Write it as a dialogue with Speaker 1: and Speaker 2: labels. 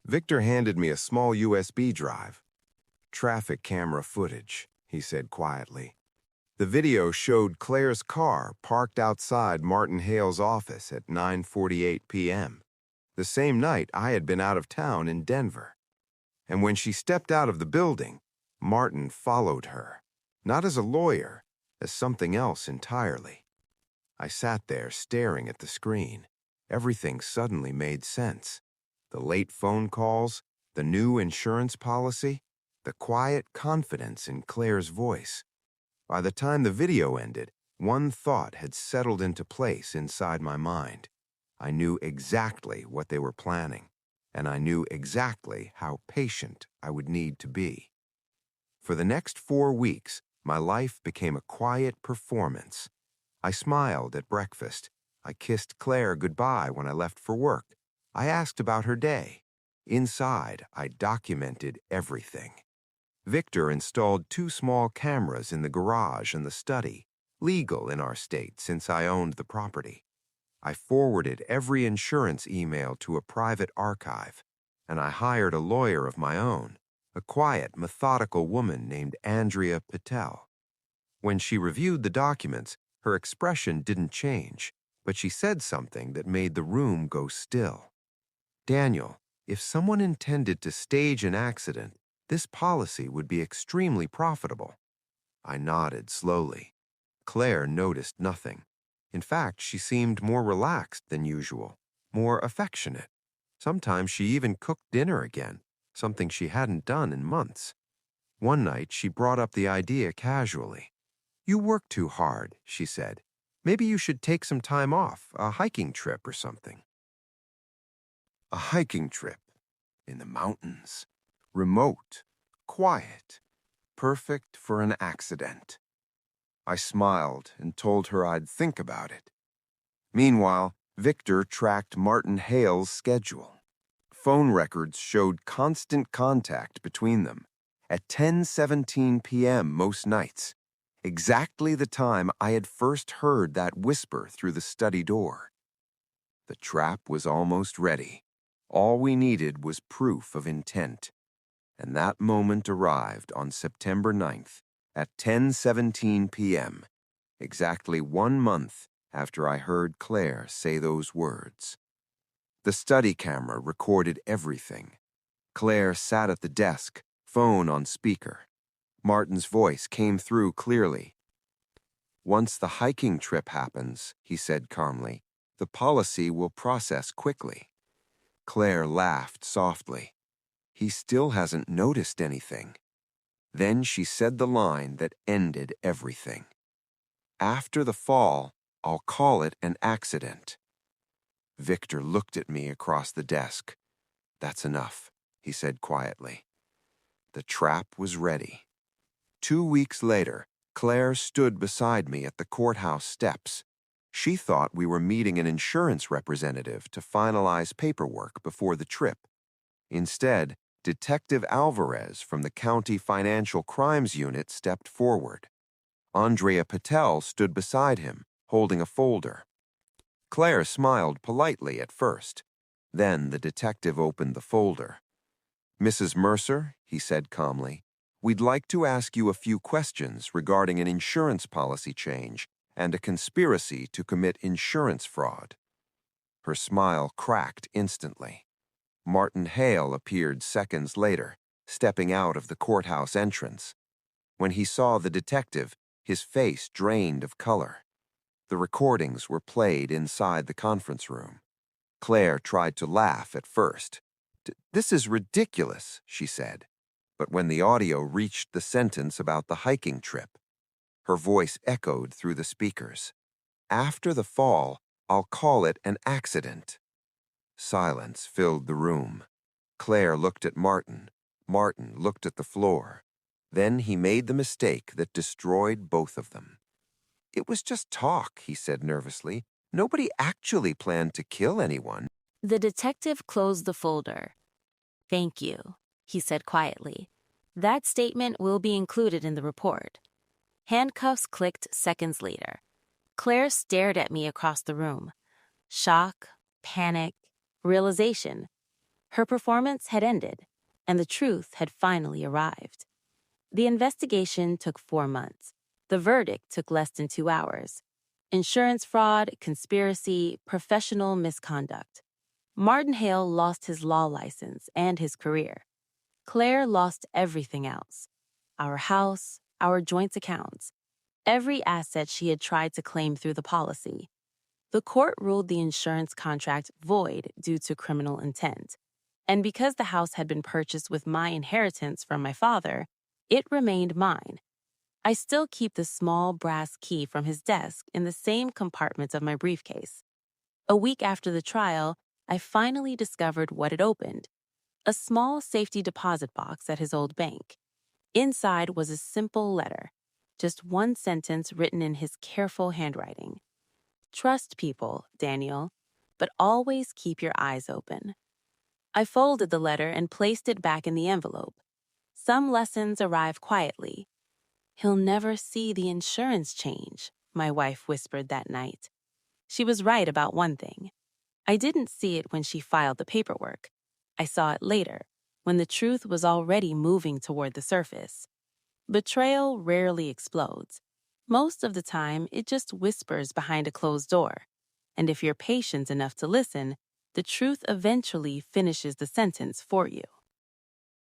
Speaker 1: Victor handed me a small USB drive. Traffic camera footage, he said quietly. The video showed Claire's car parked outside Martin Hale's office at 9:48 p.m., the same night I had been out of town in Denver. And when she stepped out of the building, Martin followed her, not as a lawyer, as something else entirely. I sat there staring at the screen. Everything suddenly made sense. The late phone calls, the new insurance policy, the quiet confidence in Claire's voice. By the time the video ended, one thought had settled into place inside my mind. I knew exactly what they were planning, and I knew exactly how patient I would need to be. For the next 4 weeks, my life became a quiet performance. I smiled at breakfast. I kissed Claire goodbye when I left for work. I asked about her day. Inside, I documented everything. Victor installed 2 small cameras in the garage and the study, legal in our state since I owned the property. I forwarded every insurance email to a private archive, and I hired a lawyer of my own, a quiet, methodical woman named Andrea Patel. When she reviewed the documents, her expression didn't change, but she said something that made the room go still. "Daniel, if someone intended to stage an accident, this policy would be extremely profitable." I nodded slowly. Claire noticed nothing. In fact, she seemed more relaxed than usual, more affectionate. Sometimes she even cooked dinner again, something she hadn't done in months. One night, she brought up the idea casually. "You work too hard," she said. "Maybe you should take some time off, a hiking trip or something." A hiking trip in the mountains. Remote, quiet, perfect for an accident. I smiled and told her I'd think about it. Meanwhile, Victor tracked Martin Hale's schedule. Phone records showed constant contact between them at 10:17 p.m. most nights, exactly the time I had first heard that whisper through the study door. The trap was almost ready. All we needed was proof of intent. And that moment arrived on September 9th at 10:17 p.m., exactly 1 month after I heard Claire say those words. The study camera recorded everything. Claire sat at the desk, phone on speaker. Martin's voice came through clearly. "Once the hiking trip happens," he said calmly, "the policy will process quickly." Claire laughed softly. "He still hasn't noticed anything." Then she said the line that ended everything. "After the fall, I'll call it an accident." Victor looked at me across the desk. "That's enough," he said quietly. The trap was ready. 2 weeks later, Claire stood beside me at the courthouse steps. She thought we were meeting an insurance representative to finalize paperwork before the trip. Instead, Detective Alvarez from the County Financial Crimes Unit stepped forward. Andrea Patel stood beside him, holding a folder. Claire smiled politely at first. Then the detective opened the folder. "Mrs. Mercer," he said calmly, "we'd like to ask you a few questions regarding an insurance policy change and a conspiracy to commit insurance fraud." Her smile cracked instantly. Martin Hale appeared seconds later, stepping out of the courthouse entrance. When he saw the detective, his face drained of color. The recordings were played inside the conference room. Claire tried to laugh at first. "This is ridiculous," she said. But when the audio reached the sentence about the hiking trip, her voice echoed through the speakers. "After the fall, I'll call it an accident." Silence filled the room. Claire looked at Martin. Martin looked at the floor. Then he made the mistake that destroyed both of them. "It was just talk," he said nervously. "Nobody actually planned to kill anyone."
Speaker 2: The detective closed the folder. "Thank you," he said quietly. "That statement will be included in the report." Handcuffs clicked seconds later. Claire stared at me across the room. Shock, panic, realization. Her performance had ended, and the truth had finally arrived. The investigation took 4 months. The verdict took less than 2 hours. Insurance fraud, conspiracy, professional misconduct. Martin Hale lost his law license and his career. Claire lost everything else. Our house, our joint accounts, every asset she had tried to claim through the policy. The court ruled the insurance contract void due to criminal intent. And because the house had been purchased with my inheritance from my father, it remained mine. I still keep the small brass key from his desk in the same compartment of my briefcase. A week after the trial, I finally discovered what it opened: a small safety deposit box at his old bank. Inside was a simple letter, just one sentence written in his careful handwriting. Trust people, Daniel, but always keep your eyes open. I folded the letter and placed it back in the envelope. Some lessons arrive quietly. He'll never see the insurance change, my wife whispered that night. She was right about one thing. I didn't see it when she filed the paperwork. I saw it later, when the truth was already moving toward the surface. Betrayal rarely explodes. Most of the time, it just whispers behind a closed door. And if you're patient enough to listen, the truth eventually finishes the sentence for you.